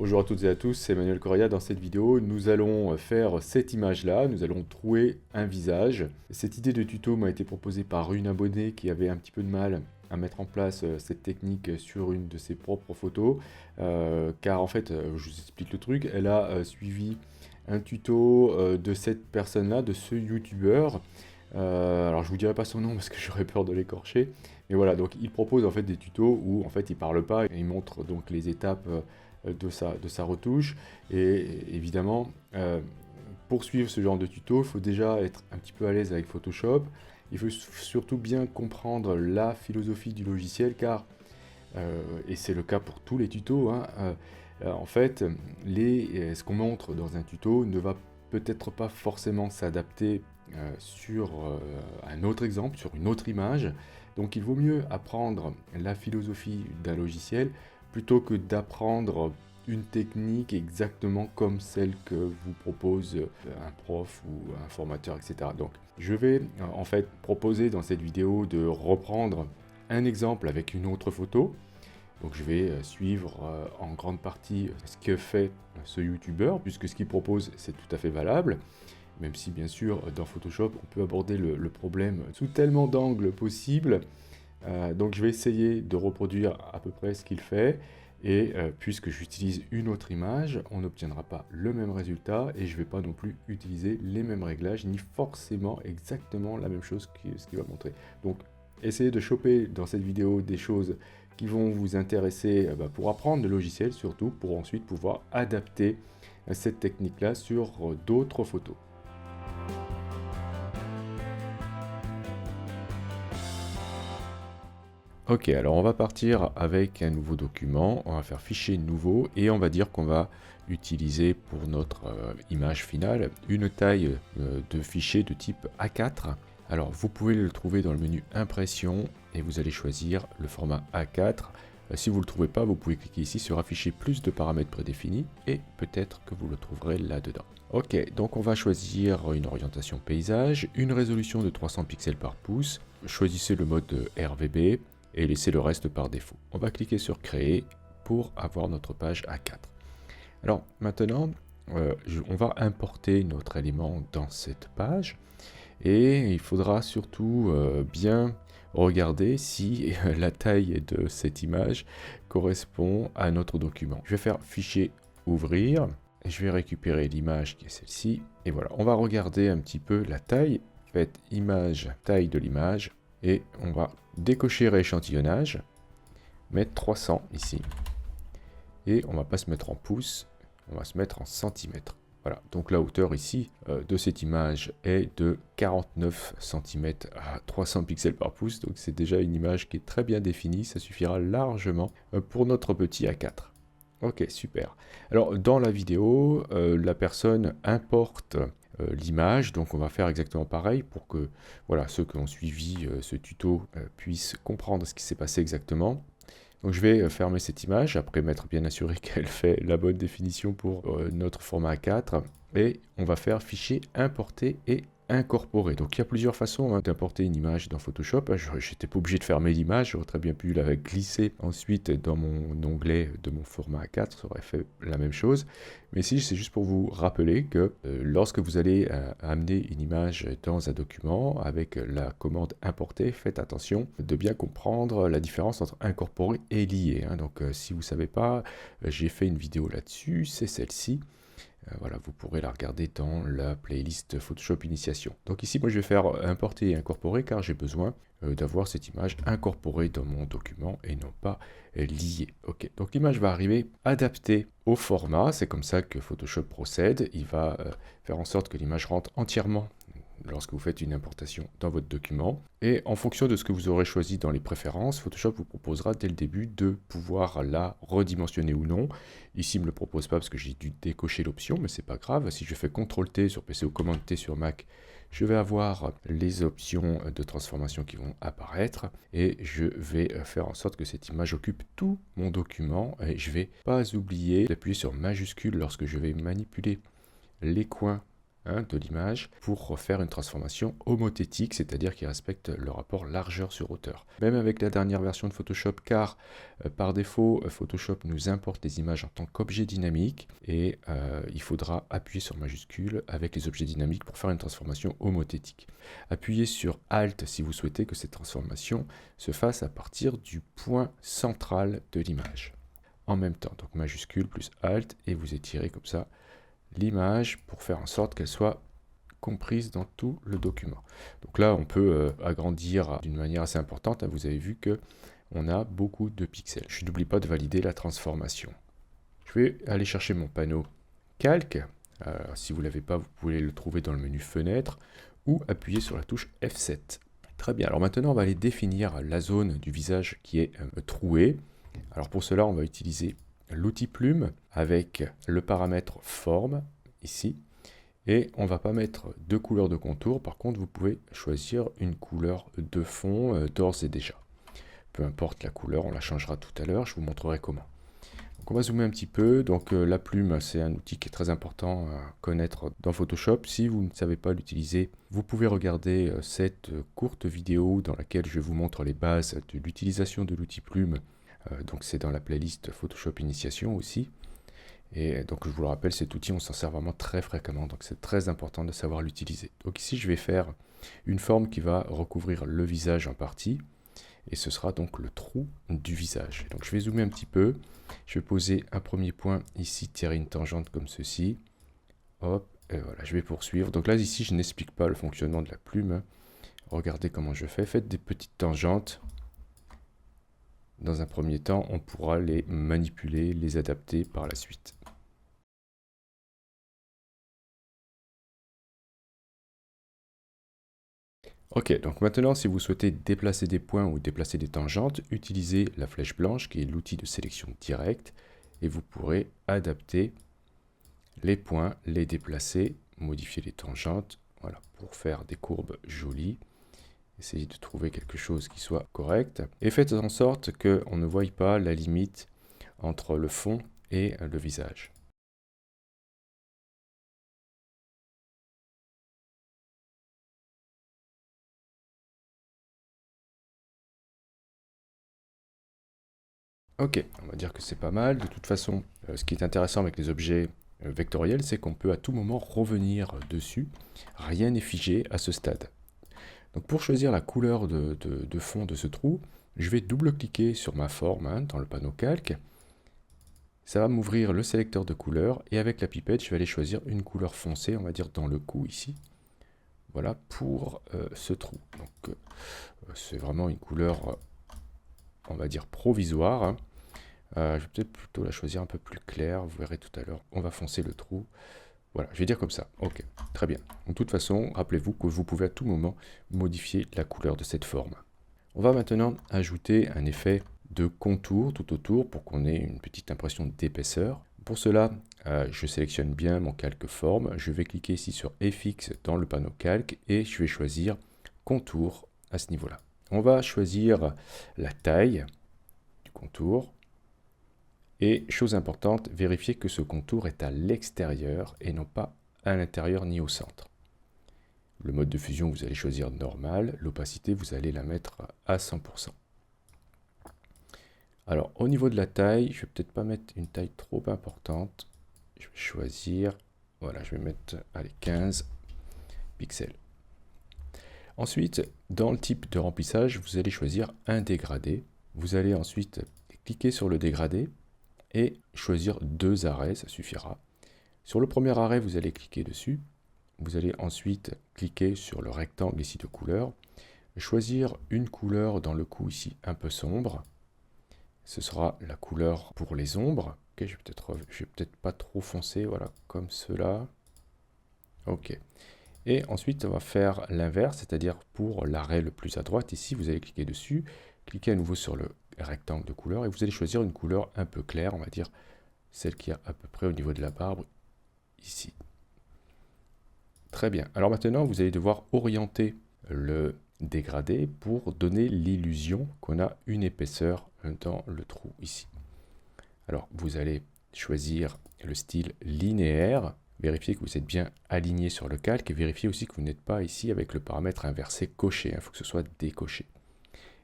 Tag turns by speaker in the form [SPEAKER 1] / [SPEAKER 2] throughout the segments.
[SPEAKER 1] Bonjour à toutes et à tous, c'est Emmanuel Correa. Dans cette vidéo, nous allons faire cette image-là. Nous allons trouver un visage. Cette idée de tuto m'a été proposée par une abonnée qui avait un petit peu de mal à mettre en place cette technique sur une de ses propres photos. Car en fait, je vous explique le truc, elle a suivi un tuto de cette personne-là, de ce youtubeur. Alors je vous dirai pas son nom parce que j'aurais peur de l'écorcher. Mais voilà, donc il propose en fait des tutos où en fait il parle pas, il montre donc les étapes de sa retouche. Et évidemment, pour suivre ce genre de tuto, il faut déjà être un petit peu à l'aise avec Photoshop. Il faut surtout bien comprendre la philosophie du logiciel car, et c'est le cas pour tous les tutos, hein, en fait, ce qu'on montre dans un tuto ne va peut-être pas forcément s'adapter sur un autre exemple, sur une autre image. Donc il vaut mieux apprendre la philosophie d'un logiciel plutôt que d'apprendre une technique exactement comme celle que vous propose un prof ou un formateur, etc. Donc je vais en fait proposer dans cette vidéo de reprendre un exemple avec une autre photo. Donc je vais suivre en grande partie ce que fait ce youtubeur, puisque ce qu'il propose c'est tout à fait valable, même si bien sûr dans Photoshop on peut aborder le problème sous tellement d'angles possibles. Donc je vais essayer de reproduire à peu près ce qu'il fait, et puisque j'utilise une autre image, on n'obtiendra pas le même résultat, et je ne vais pas non plus utiliser les mêmes réglages, ni forcément exactement la même chose que ce qu'il va montrer. Donc essayez de choper dans cette vidéo des choses qui vont vous intéresser pour apprendre le logiciel, surtout pour ensuite pouvoir adapter cette technique-là sur d'autres photos. Ok, alors on va partir avec un nouveau document, on va faire fichier nouveau et on va dire qu'on va utiliser pour notre image finale une taille de fichier de type A4. Alors vous pouvez le trouver dans le menu impression et vous allez choisir le format A4. Si vous ne le trouvez pas, vous pouvez cliquer ici sur afficher plus de paramètres prédéfinis et peut-être que vous le trouverez là-dedans. Ok, donc on va choisir une orientation paysage, une résolution de 300 pixels par pouce, choisissez le mode RVB, et laisser le reste par défaut. On va cliquer sur créer pour avoir notre page A4. Alors maintenant, on va importer notre élément dans cette page et il faudra surtout bien regarder si la taille de cette image correspond à notre document. Je vais faire fichier ouvrir et je vais récupérer l'image qui est celle-ci et voilà, on va regarder un petit peu la taille. Faites image, taille de l'image. Et on va décocher rééchantillonnage, mettre 300 ici, et on va pas se mettre en pouces, on va se mettre en centimètres. Voilà, donc la hauteur ici de cette image est de 49 cm à 300 pixels par pouce, donc c'est déjà une image qui est très bien définie, ça suffira largement pour notre petit A4. Ok, super. Alors dans la vidéo, la personne importe l'image, donc on va faire exactement pareil pour que voilà, ceux qui ont suivi ce tuto puissent comprendre ce qui s'est passé exactement. Donc je vais fermer cette image, après m'être bien assuré qu'elle fait la bonne définition pour notre format A4, et on va faire fichier importer et incorporer. Donc il y a plusieurs façons d'importer une image dans Photoshop. J'étais pas obligé de fermer l'image, j'aurais très bien pu la glisser ensuite dans mon onglet de mon format A4, ça aurait fait la même chose. Mais ici c'est juste pour vous rappeler que lorsque vous allez amener une image dans un document avec la commande importer, faites attention de bien comprendre la différence entre incorporer et lier. Donc si vous ne savez pas, j'ai fait une vidéo là-dessus, c'est celle-ci. Voilà, vous pourrez la regarder dans la playlist Photoshop Initiation. Donc ici, moi, je vais faire importer et incorporer car j'ai besoin d'avoir cette image incorporée dans mon document et non pas liée. Ok, donc l'image va arriver adaptée au format. C'est comme ça que Photoshop procède. Il va faire en sorte que l'image rentre entièrement lorsque vous faites une importation dans votre document. Et en fonction de ce que vous aurez choisi dans les préférences, Photoshop vous proposera dès le début de pouvoir la redimensionner ou non. Ici, il ne me le propose pas parce que j'ai dû décocher l'option, mais c'est pas grave. Si je fais CTRL-T sur PC ou Command-T sur Mac, je vais avoir les options de transformation qui vont apparaître et je vais faire en sorte que cette image occupe tout mon document. Et je ne vais pas oublier d'appuyer sur majuscule lorsque je vais manipuler les coins de l'image pour faire une transformation homothétique, c'est-à-dire qui respecte le rapport largeur sur hauteur. Même avec la dernière version de Photoshop, car par défaut, Photoshop nous importe les images en tant qu'objet dynamique et il faudra appuyer sur majuscule avec les objets dynamiques pour faire une transformation homothétique. Appuyez sur Alt si vous souhaitez que cette transformation se fasse à partir du point central de l'image. En même temps, donc majuscule plus Alt et vous étirez comme ça l'image pour faire en sorte qu'elle soit comprise dans tout le document. Donc là, on peut agrandir d'une manière assez importante. Vous avez vu que on a beaucoup de pixels. Je n'oublie pas de valider la transformation. Je vais aller chercher mon panneau calque. Si vous ne l'avez pas, vous pouvez le trouver dans le menu fenêtre ou appuyer sur la touche F7. Très bien. Alors maintenant, on va aller définir la zone du visage qui est trouée. Alors pour cela, on va utiliser l'outil plume avec le paramètre forme ici. Et on ne va pas mettre de couleur de contour. Par contre, vous pouvez choisir une couleur de fond d'ores et déjà. Peu importe la couleur, on la changera tout à l'heure. Je vous montrerai comment. Donc on va zoomer un petit peu. Donc la plume, c'est un outil qui est très important à connaître dans Photoshop. Si vous ne savez pas l'utiliser, vous pouvez regarder cette courte vidéo dans laquelle je vous montre les bases de l'utilisation de l'outil plume. Donc c'est dans la playlist Photoshop Initiation aussi. Et donc je vous le rappelle, cet outil on s'en sert vraiment très fréquemment, donc c'est très important de savoir l'utiliser. Donc ici je vais faire une forme qui va recouvrir le visage en partie, et ce sera donc le trou du visage. Donc je vais zoomer un petit peu, je vais poser un premier point ici, tirer une tangente comme ceci, hop, et voilà, je vais poursuivre. Donc là ici je n'explique pas le fonctionnement de la plume, regardez comment je fais, faites des petites tangentes. Dans un premier temps, on pourra les manipuler, les adapter par la suite. Ok, donc maintenant, si vous souhaitez déplacer des points ou déplacer des tangentes, utilisez la flèche blanche qui est l'outil de sélection directe et vous pourrez adapter les points, les déplacer, modifier les tangentes, voilà, pour faire des courbes jolies. Essayez de trouver quelque chose qui soit correct. Et faites en sorte qu'on ne voie pas la limite entre le fond et le visage. Ok, on va dire que c'est pas mal. De toute façon, ce qui est intéressant avec les objets vectoriels, c'est qu'on peut à tout moment revenir dessus. Rien n'est figé à ce stade. Donc pour choisir la couleur de fond de ce trou, je vais double-cliquer sur ma forme dans le panneau calque. Ça va m'ouvrir le sélecteur de couleurs et avec la pipette, je vais aller choisir une couleur foncée, on va dire dans le cou ici. Voilà pour ce trou. Donc c'est vraiment une couleur, on va dire provisoire. Je vais peut-être plutôt la choisir un peu plus claire, vous verrez tout à l'heure. On va foncer le trou. Voilà, je vais dire comme ça. Ok, très bien. De toute façon, rappelez-vous que vous pouvez à tout moment modifier la couleur de cette forme. On va maintenant ajouter un effet de contour tout autour pour qu'on ait une petite impression d'épaisseur. Pour cela, je sélectionne bien mon calque forme. Je vais cliquer ici sur FX dans le panneau calque et je vais choisir contour à ce niveau-là. On va choisir la taille du contour. Et chose importante, vérifiez que ce contour est à l'extérieur et non pas à l'intérieur ni au centre. Le mode de fusion, vous allez choisir normal. L'opacité, vous allez la mettre à 100%. Alors, au niveau de la taille, je vais peut-être pas mettre une taille trop importante. Je vais choisir, voilà, je vais mettre, allez, 15 pixels. Ensuite, dans le type de remplissage, vous allez choisir un dégradé. Vous allez ensuite cliquer sur le dégradé et choisir 2 arrêts, ça suffira. Sur le premier arrêt, vous allez cliquer dessus. Vous allez ensuite cliquer sur le rectangle ici de couleur, choisir une couleur dans le coup ici un peu sombre. Ce sera la couleur pour les ombres. Ok, je vais peut-être pas trop foncer, voilà, comme cela. Ok. Et ensuite, on va faire l'inverse, c'est-à-dire pour l'arrêt le plus à droite. Ici, vous allez cliquer dessus, cliquez à nouveau sur le rectangle de couleur et vous allez choisir une couleur un peu claire, on va dire celle qui est à peu près au niveau de la barbe ici. Très bien. Alors maintenant, vous allez devoir orienter le dégradé pour donner l'illusion qu'on a une épaisseur dans le trou ici. Alors, vous allez choisir le style linéaire. vérifiez que vous êtes bien aligné sur le calque et vérifiez aussi que vous n'êtes pas ici avec le paramètre inversé coché. Il faut que ce soit décoché.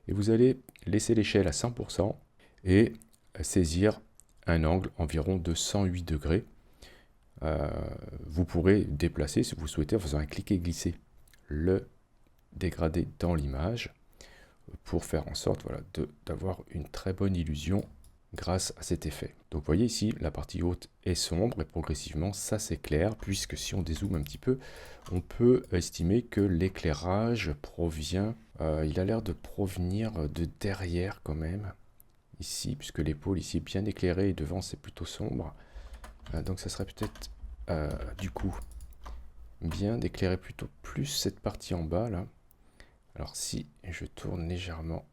[SPEAKER 1] Et vous allez laisser l'échelle à 100% et saisir un angle environ de 108 degrés. Vous pourrez déplacer, si vous souhaitez, en faisant un cliquer-glisser, le dégradé dans l'image pour faire en sorte voilà, d'avoir une très bonne illusion grâce à cet effet. Donc vous voyez ici, la partie haute est sombre et progressivement ça s'éclaire, puisque si on dézoome un petit peu, on peut estimer que l'éclairage provient, il a l'air de provenir de derrière quand même, ici, puisque l'épaule ici est bien éclairée et devant c'est plutôt sombre. Donc ça serait peut-être du coup bien d'éclairer plutôt plus cette partie en bas là. Alors si je tourne légèrement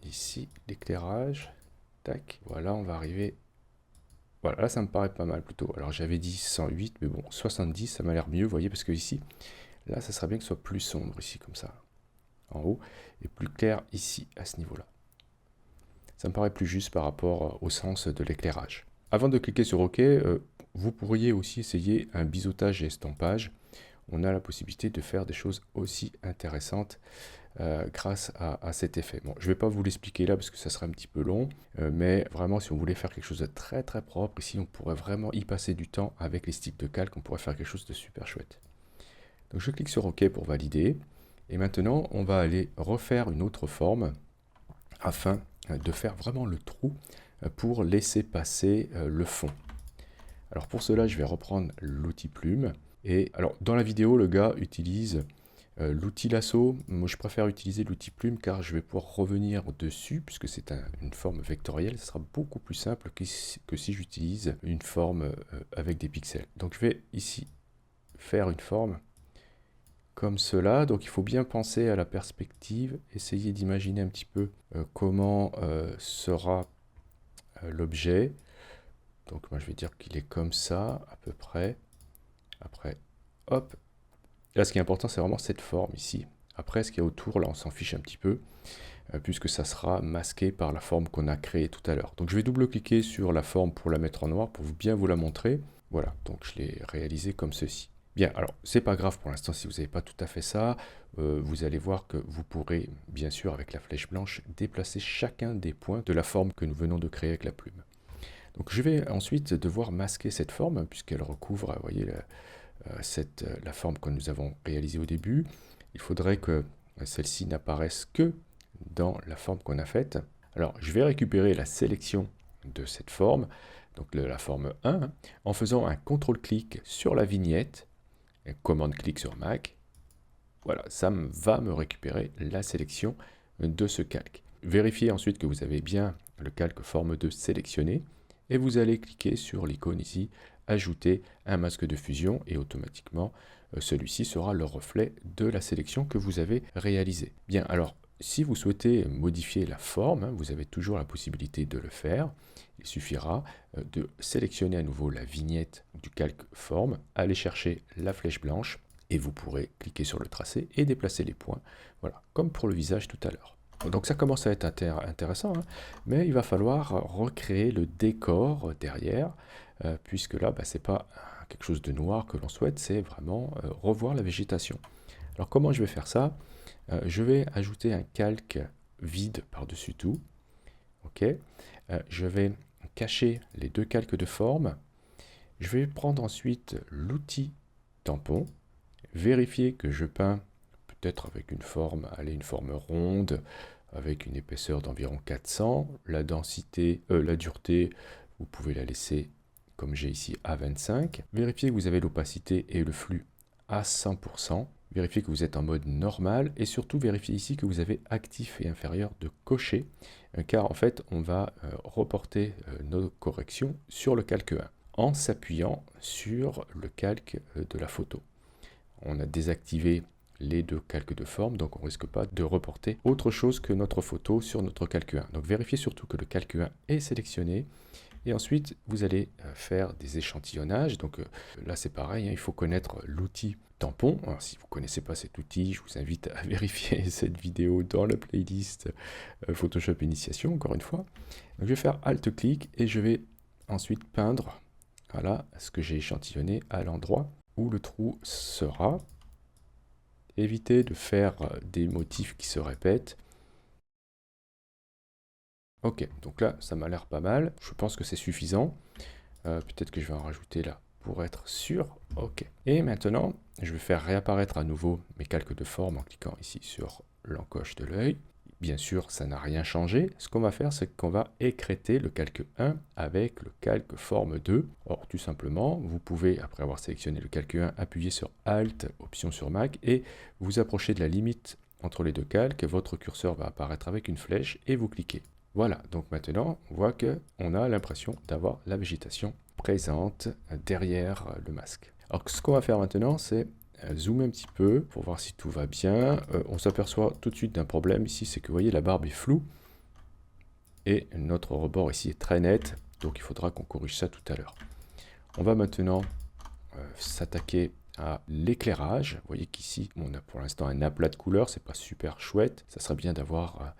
[SPEAKER 1] ici l'éclairage, tac, voilà, on va arriver, voilà, là ça me paraît pas mal plutôt. Alors j'avais dit 108, mais bon, 70 ça m'a l'air mieux, vous voyez, parce que ici, là ça serait bien que ce soit plus sombre ici comme ça, en haut, et plus clair ici, à ce niveau-là. Ça me paraît plus juste par rapport au sens de l'éclairage. Avant de cliquer sur OK, vous pourriez aussi essayer un biseautage et estampage. On a la possibilité de faire des choses aussi intéressantes grâce à cet effet. Bon, je ne vais pas vous l'expliquer là parce que ça serait un petit peu long, mais vraiment si on voulait faire quelque chose de très très propre, ici on pourrait vraiment y passer du temps avec les sticks de calque, on pourrait faire quelque chose de super chouette. Donc je clique sur OK pour valider, et maintenant on va aller refaire une autre forme afin de faire vraiment le trou pour laisser passer le fond. Alors pour cela, je vais reprendre l'outil plume. Et alors dans la vidéo, le gars utilise l'outil lasso. Moi, je préfère utiliser l'outil plume car je vais pouvoir revenir dessus puisque c'est une forme vectorielle. Ce sera beaucoup plus simple que si j'utilise une forme avec des pixels. Donc je vais ici faire une forme comme cela. Donc il faut bien penser à la perspective, essayer d'imaginer un petit peu comment sera l'objet. Donc moi je vais dire qu'il est comme ça à peu près. Après, hop. Là ce qui est important c'est vraiment cette forme ici. Après ce qu'il y a autour, là on s'en fiche un petit peu, puisque ça sera masqué par la forme qu'on a créée tout à l'heure. Donc je vais double-cliquer sur la forme pour la mettre en noir, pour bien vous la montrer. Voilà, donc je l'ai réalisé comme ceci. Bien, alors c'est pas grave pour l'instant si vous n'avez pas tout à fait ça. Vous allez voir que vous pourrez, bien sûr avec la flèche blanche, déplacer chacun des points de la forme que nous venons de créer avec la plume. Donc je vais ensuite devoir masquer cette forme, puisqu'elle recouvre, vous voyez, la forme que nous avons réalisée au début. Il faudrait que celle-ci n'apparaisse que dans la forme qu'on a faite. Alors je vais récupérer la sélection de cette forme, donc la forme 1, en faisant un CTRL-clic sur la vignette, et commande-clic sur Mac. Voilà, ça va me récupérer la sélection de ce calque. Vérifiez ensuite que vous avez bien le calque forme 2 sélectionné, et vous allez cliquer sur l'icône ici, ajouter un masque de fusion, et automatiquement celui-ci sera le reflet de la sélection que vous avez réalisée. Bien, alors si vous souhaitez modifier la forme, vous avez toujours la possibilité de le faire. Il suffira de sélectionner à nouveau la vignette du calque forme, aller chercher la flèche blanche, et vous pourrez cliquer sur le tracé et déplacer les points, voilà, comme pour le visage tout à l'heure. Donc ça commence à être intéressant, hein, mais il va falloir recréer le décor derrière, puisque là, c'est pas quelque chose de noir que l'on souhaite, c'est vraiment revoir la végétation. Alors comment je vais faire ça? Je vais ajouter un calque vide par-dessus tout. Ok. Je vais cacher les deux calques de forme. Je vais prendre ensuite l'outil tampon, vérifier que je peins peut-être avec une forme ronde, avec une épaisseur d'environ 400. La densité, la dureté, vous pouvez la laisser comme j'ai ici à 25. Vérifiez que vous avez l'opacité et le flux à 100%. Vérifiez que vous êtes en mode normal et surtout vérifiez ici que vous avez actif et inférieur de cocher, car en fait on va reporter nos corrections sur le calque 1 en s'appuyant sur le calque de la photo. On a désactivé les deux calques de forme, donc on ne risque pas de reporter autre chose que notre photo sur notre calque 1. Donc vérifiez surtout que le calque 1 est sélectionné. Et ensuite, vous allez faire des échantillonnages. Donc là, c'est pareil, hein, il faut connaître l'outil tampon. Alors, si vous ne connaissez pas cet outil, je vous invite à vérifier cette vidéo dans la playlist Photoshop Initiation, encore une fois. Donc, je vais faire Alt-clic et je vais ensuite peindre Voilà ce que j'ai échantillonné à l'endroit où le trou sera. Évitez de faire des motifs qui se répètent. Ok, donc là, ça m'a l'air pas mal. Je pense que c'est suffisant. Peut-être que je vais en rajouter là pour être sûr. Ok. Et maintenant, je vais faire réapparaître à nouveau mes calques de forme en cliquant ici sur l'encoche de l'œil. Bien sûr, ça n'a rien changé. Ce qu'on va faire, c'est qu'on va écrêter le calque 1 avec le calque forme 2. Or, tout simplement, vous pouvez, après avoir sélectionné le calque 1, appuyer sur Alt, option sur Mac, et vous approcher de la limite entre les deux calques. Votre curseur va apparaître avec une flèche et vous cliquez. Voilà, donc maintenant, on voit qu'on a l'impression d'avoir la végétation présente derrière le masque. Alors, ce qu'on va faire maintenant, c'est zoomer un petit peu pour voir si tout va bien. On s'aperçoit tout de suite d'un problème ici, c'est que vous voyez, la barbe est floue et notre rebord ici est très net, donc il faudra qu'on corrige ça tout à l'heure. On va maintenant s'attaquer à l'éclairage. Vous voyez qu'ici, on a pour l'instant un aplat de couleurs, c'est pas super chouette. Ça serait bien d'avoir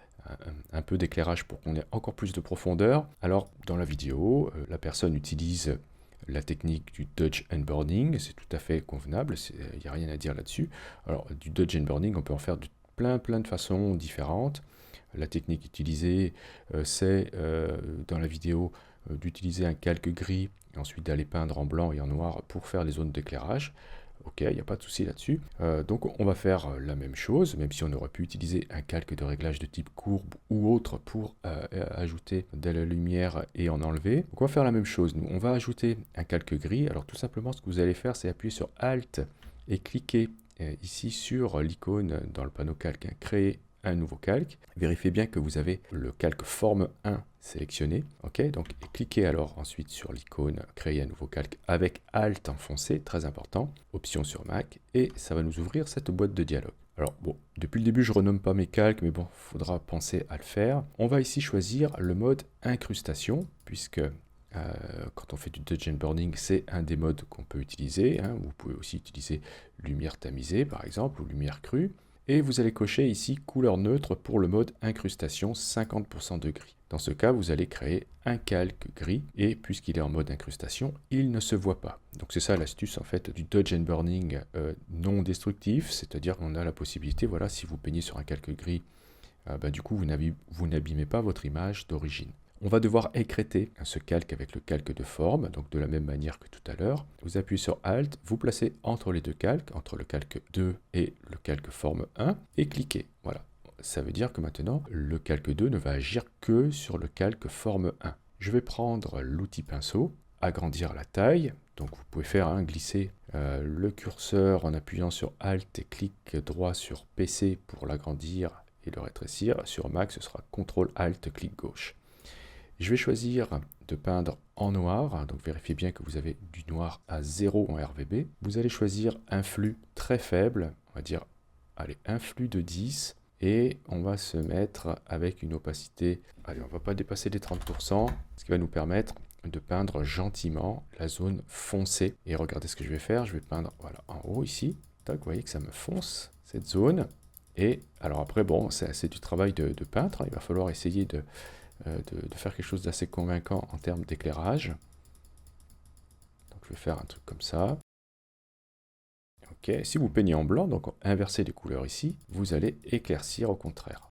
[SPEAKER 1] un peu d'éclairage pour qu'on ait encore plus de profondeur. Alors, dans la vidéo, la personne utilise la technique du dodge and burning, c'est tout à fait convenable, il n'y a rien à dire là-dessus. Alors, du dodge and burning, on peut en faire de plein de façons différentes. La technique utilisée, c'est dans la vidéo d'utiliser un calque gris et ensuite d'aller peindre en blanc et en noir pour faire les zones d'éclairage. Ok, il n'y a pas de souci là-dessus. Donc on va faire la même chose, même si on aurait pu utiliser un calque de réglage de type courbe ou autre pour ajouter de la lumière et en enlever. Donc on va faire la même chose, nous. On va ajouter un calque gris. Alors tout simplement, ce que vous allez faire, c'est appuyer sur Alt et cliquer ici sur l'icône dans le panneau calque, hein, créer un nouveau calque. Vérifiez bien que vous avez le calque forme 1 sélectionné. Ok, donc cliquez alors ensuite sur l'icône créer un nouveau calque avec Alt enfoncé, très important, option sur Mac, et ça va nous ouvrir cette boîte de dialogue. Alors bon, depuis le début je renomme pas mes calques, mais bon, il faudra penser à le faire. On va ici choisir le mode incrustation, puisque quand on fait du dodge and burning, c'est un des modes qu'on peut utiliser, hein. Vous pouvez aussi utiliser lumière tamisée par exemple, ou lumière crue. Et vous allez cocher ici couleur neutre pour le mode incrustation 50% de gris. Dans ce cas, vous allez créer un calque gris et puisqu'il est en mode incrustation, il ne se voit pas. Donc c'est ça l'astuce en fait du dodge and burning non destructif, c'est-à-dire qu'on a la possibilité, voilà, si vous peignez sur un calque gris, du coup vous n'abîmez pas votre image d'origine. On va devoir écrêter ce calque avec le calque de forme, donc de la même manière que tout à l'heure. Vous appuyez sur Alt, vous placez entre les deux calques, entre le calque 2 et le calque forme 1, et cliquez. Voilà, ça veut dire que maintenant, le calque 2 ne va agir que sur le calque forme 1. Je vais prendre l'outil pinceau, agrandir la taille, donc vous pouvez faire glisser le curseur en appuyant sur Alt et clic droit sur PC pour l'agrandir et le rétrécir. Sur Mac, ce sera CTRL ALT, clic gauche. Je vais choisir de peindre en noir, donc vérifiez bien que vous avez du noir à 0 en RVB. Vous allez choisir un flux très faible, on va dire, allez, un flux de 10, et on va se mettre avec une opacité, allez, on ne va pas dépasser les 30%, ce qui va nous permettre de peindre gentiment la zone foncée. Et regardez ce que je vais faire, je vais peindre, voilà, en haut ici, tac, vous voyez que ça me fonce, cette zone. Et alors après, bon, c'est du travail de peintre, hein, il va falloir essayer de faire quelque chose d'assez convaincant en termes d'éclairage. Donc je vais faire un truc comme ça. Ok, si vous peignez en blanc, donc inversez les couleurs ici, vous allez éclaircir au contraire.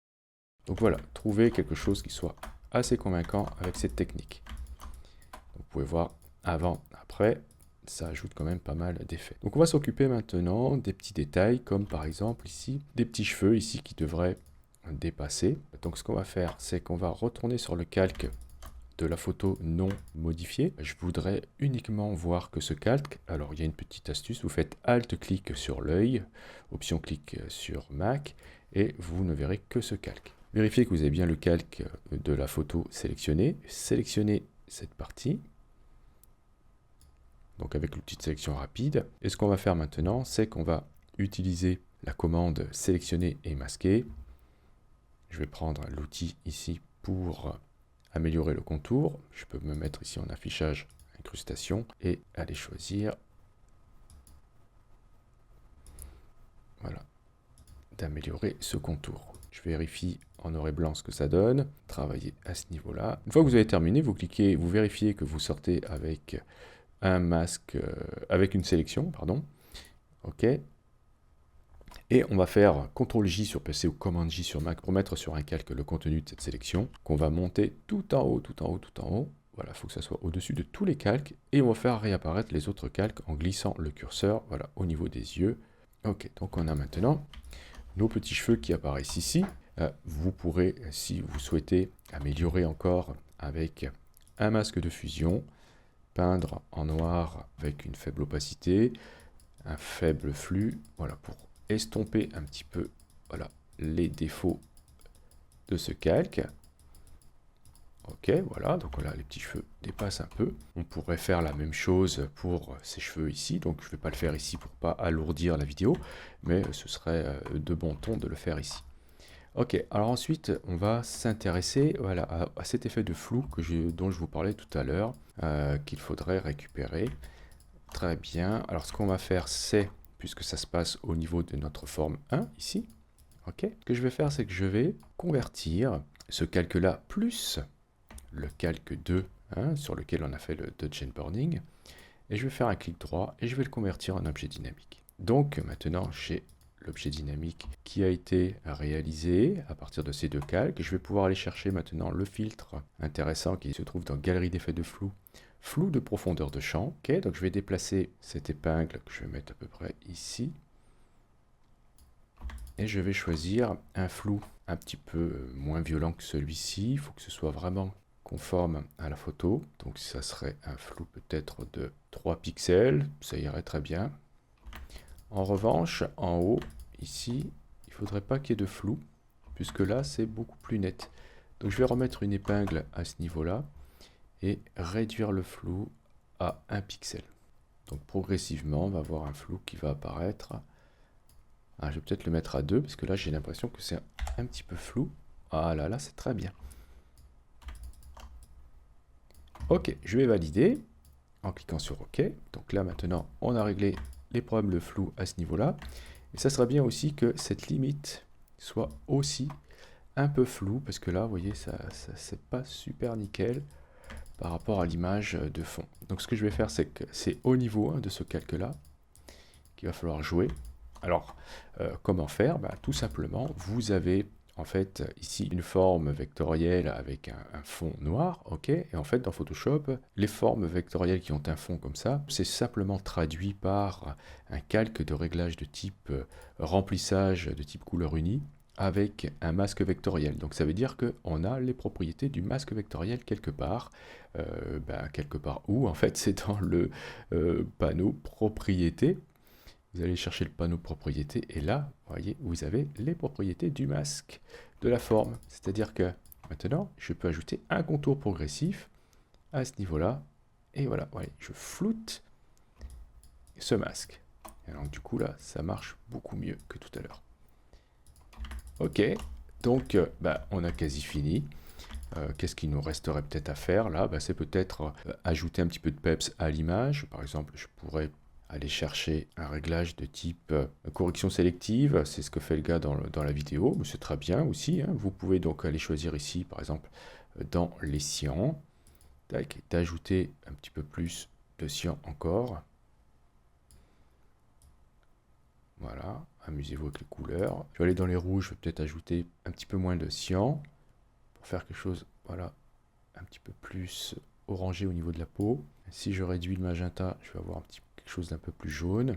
[SPEAKER 1] Donc voilà, trouvez quelque chose qui soit assez convaincant avec cette technique. Donc vous pouvez voir avant, après, ça ajoute quand même pas mal d'effets. Donc on va s'occuper maintenant des petits détails, comme par exemple ici, des petits cheveux ici qui devraient dépasser. Donc ce qu'on va faire, c'est qu'on va retourner sur le calque de la photo non modifiée. Je voudrais uniquement voir que ce calque. Alors il y a une petite astuce, vous faites Alt-clic sur l'œil, option-clic sur Mac, et vous ne verrez que ce calque. Vérifiez que vous avez bien le calque de la photo sélectionné. Sélectionnez cette partie, donc avec l'outil de sélection rapide. Et ce qu'on va faire maintenant, c'est qu'on va utiliser la commande sélectionner et masquer. Je vais prendre l'outil ici pour améliorer le contour. Je peux me mettre ici en affichage incrustation et aller choisir, voilà, d'améliorer ce contour. Je vérifie en noir et blanc ce que ça donne, travailler à ce niveau-là. Une fois que vous avez terminé, vous cliquez, vous vérifiez que vous sortez avec un masque avec une sélection, pardon. OK. Et on va faire CTRL-J sur PC ou Command-J sur Mac pour mettre sur un calque le contenu de cette sélection, qu'on va monter tout en haut, tout en haut, tout en haut. Voilà, il faut que ça soit au-dessus de tous les calques. Et on va faire réapparaître les autres calques en glissant le curseur, voilà, au niveau des yeux. Ok, donc on a maintenant nos petits cheveux qui apparaissent ici. Vous pourrez, si vous souhaitez, améliorer encore avec un masque de fusion, peindre en noir avec une faible opacité, un faible flux, voilà, pour estomper un petit peu, voilà, les défauts de ce calque. Ok, voilà, donc là, les petits cheveux dépassent un peu. On pourrait faire la même chose pour ces cheveux ici, donc je ne vais pas le faire ici pour pas alourdir la vidéo, mais ce serait de bon ton de le faire ici. Ok, alors ensuite, on va s'intéresser, voilà, à cet effet de flou dont je vous parlais tout à l'heure, qu'il faudrait récupérer. Très bien, alors ce qu'on va faire, c'est, puisque ça se passe au niveau de notre forme 1, ici, ok, ce que je vais faire, c'est que je vais convertir ce calque-là plus le calque 2, hein, sur lequel on a fait le Dodge and Burning, et je vais faire un clic droit et je vais le convertir en objet dynamique. Donc maintenant j'ai l'objet dynamique qui a été réalisé à partir de ces deux calques. Je vais pouvoir aller chercher maintenant le filtre intéressant qui se trouve dans Galerie d'effets de flou, flou de profondeur de champ. Ok, donc je vais déplacer cette épingle que je vais mettre à peu près ici. Et je vais choisir un flou un petit peu moins violent que celui-ci. Il faut que ce soit vraiment conforme à la photo. Donc ça serait un flou peut-être de 3 pixels. Ça irait très bien. En revanche, en haut, ici, il ne faudrait pas qu'il y ait de flou, puisque là, c'est beaucoup plus net. Donc je vais remettre une épingle à ce niveau-là et réduire le flou à 1 pixel. Donc progressivement, on va avoir un flou qui va apparaître. Ah, je vais peut-être le mettre à 2, parce que là, j'ai l'impression que c'est un petit peu flou. Ah là, là, c'est très bien. Ok, je vais valider en cliquant sur OK. Donc là, maintenant, on a réglé les problèmes de flou à ce niveau-là. Et ça serait bien aussi que cette limite soit aussi un peu floue, parce que là, vous voyez, ça c'est pas super nickel par rapport à l'image de fond. Donc ce que je vais faire, c'est que c'est au niveau 1 de ce calque-là qu'il va falloir jouer. Alors, comment faire? Tout simplement, vous avez en fait ici une forme vectorielle avec un fond noir, ok? Et en fait, dans Photoshop, les formes vectorielles qui ont un fond comme ça, c'est simplement traduit par un calque de réglage de type remplissage de type couleur unie avec un masque vectoriel. Donc ça veut dire qu'on a les propriétés du masque vectoriel quelque part. Quelque part où? En fait, c'est dans le panneau propriétés. Vous allez chercher le panneau propriétés et là, vous voyez, vous avez les propriétés du masque, de la forme. C'est-à-dire que maintenant, je peux ajouter un contour progressif à ce niveau-là. Et voilà, voyez, je floute ce masque. Et donc du coup, là, ça marche beaucoup mieux que tout à l'heure. Ok, donc on a quasi fini. Qu'est-ce qu'il nous resterait peut-être à faire là? C'est peut-être ajouter un petit peu de peps à l'image. Par exemple, je pourrais aller chercher un réglage de type correction sélective, c'est ce que fait le gars dans la vidéo, mais c'est très bien aussi, hein. Vous pouvez donc aller choisir ici, par exemple, dans les cyan, d'ajouter un petit peu plus de cyan encore. Voilà, amusez-vous avec les couleurs. Je vais aller dans les rouges, je vais peut-être ajouter un petit peu moins de cyan, pour faire quelque chose, voilà, un petit peu plus orangé au niveau de la peau. Si je réduis le magenta, je vais avoir quelque chose d'un peu plus jaune.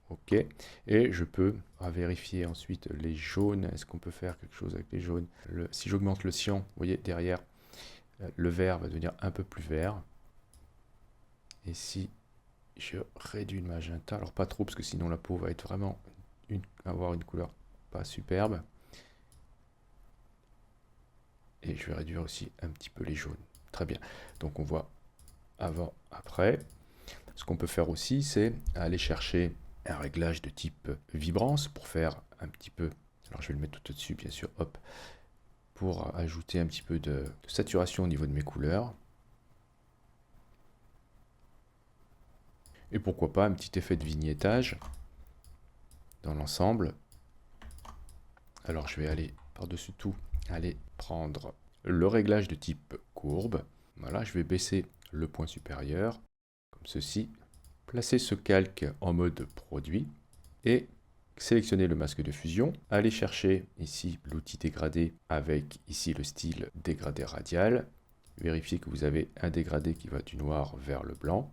[SPEAKER 1] Ok, et je peux vérifier ensuite les jaunes. Est-ce qu'on peut faire quelque chose avec les jaunes? Si j'augmente le cyan, vous voyez, derrière, le vert va devenir un peu plus vert. Et si je réduis le magenta, alors pas trop, parce que sinon la peau va être vraiment avoir une couleur pas superbe. Et je vais réduire aussi un petit peu les jaunes. Très bien. Donc on voit avant, après. Ce qu'on peut faire aussi, c'est aller chercher un réglage de type vibrance pour faire un petit peu, alors je vais le mettre tout au-dessus bien sûr, hop, pour ajouter un petit peu de saturation au niveau de mes couleurs. Et pourquoi pas un petit effet de vignettage dans l'ensemble. Alors je vais aller par-dessus tout, aller prendre le réglage de type courbe. Voilà, je vais baisser le point supérieur. ceci. Placez ce calque en mode produit et sélectionnez le masque de fusion. Allez chercher ici l'outil dégradé avec ici le style dégradé radial. Vérifiez que vous avez un dégradé qui va du noir vers le blanc.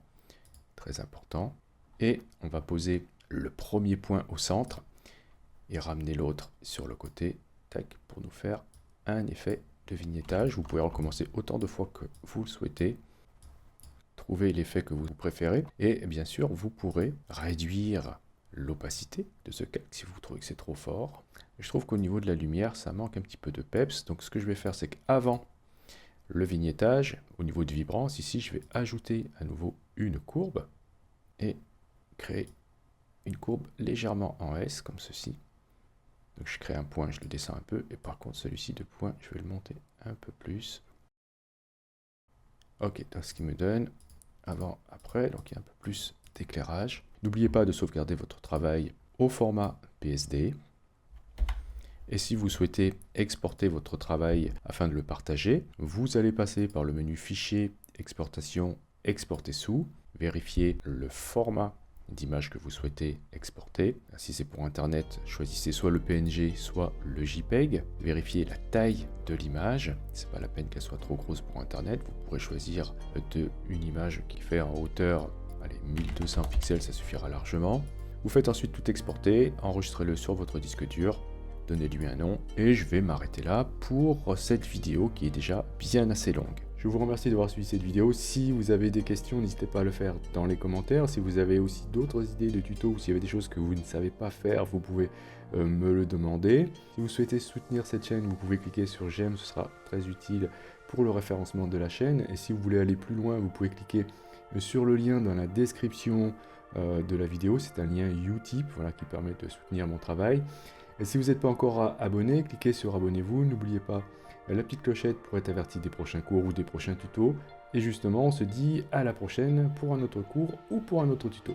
[SPEAKER 1] Très important. Et on va poser le premier point au centre et ramener l'autre sur le côté, tac, pour nous faire un effet de vignettage. Vous pouvez recommencer autant de fois que vous le souhaitez. Trouvez l'effet que vous préférez et bien sûr vous pourrez réduire l'opacité de ce calque si vous trouvez que c'est trop fort. Je trouve qu'au niveau de la lumière ça manque un petit peu de peps, donc ce que je vais faire c'est qu'avant le vignettage, au niveau de vibrance, ici je vais ajouter à nouveau une courbe et créer une courbe légèrement en S comme ceci. Donc je crée un point, je le descends un peu, et par contre celui-ci de point, je vais le monter un peu plus. Ok, donc ce qui me donne avant, après, donc il y a un peu plus d'éclairage. N'oubliez pas de sauvegarder votre travail au format PSD. Et si vous souhaitez exporter votre travail afin de le partager, vous allez passer par le menu Fichier, Exportation, Exporter sous, vérifier le format d'image que vous souhaitez exporter. Si c'est pour Internet, choisissez soit le PNG, soit le JPEG. Vérifiez la taille de l'image. C'est pas la peine qu'elle soit trop grosse pour Internet. Vous pourrez choisir une image qui fait en hauteur, allez, 1200 pixels, ça suffira largement. Vous faites ensuite tout exporter, enregistrez-le sur votre disque dur, donnez-lui un nom, et je vais m'arrêter là pour cette vidéo qui est déjà bien assez longue. Je vous remercie d'avoir suivi cette vidéo. Si vous avez des questions, n'hésitez pas à le faire dans les commentaires. Si vous avez aussi d'autres idées de tutos ou s'il y avait des choses que vous ne savez pas faire, vous pouvez me le demander. Si vous souhaitez soutenir cette chaîne, vous pouvez cliquer sur j'aime, ce sera très utile pour le référencement de la chaîne. Et si vous voulez aller plus loin, vous pouvez cliquer sur le lien dans la description de la vidéo. C'est un lien Utip, voilà, qui permet de soutenir mon travail. Et si vous n'êtes pas encore abonné, cliquez sur abonnez-vous. N'oubliez pas la petite clochette pour être averti des prochains cours ou des prochains tutos. Et justement, on se dit à la prochaine pour un autre cours ou pour un autre tuto.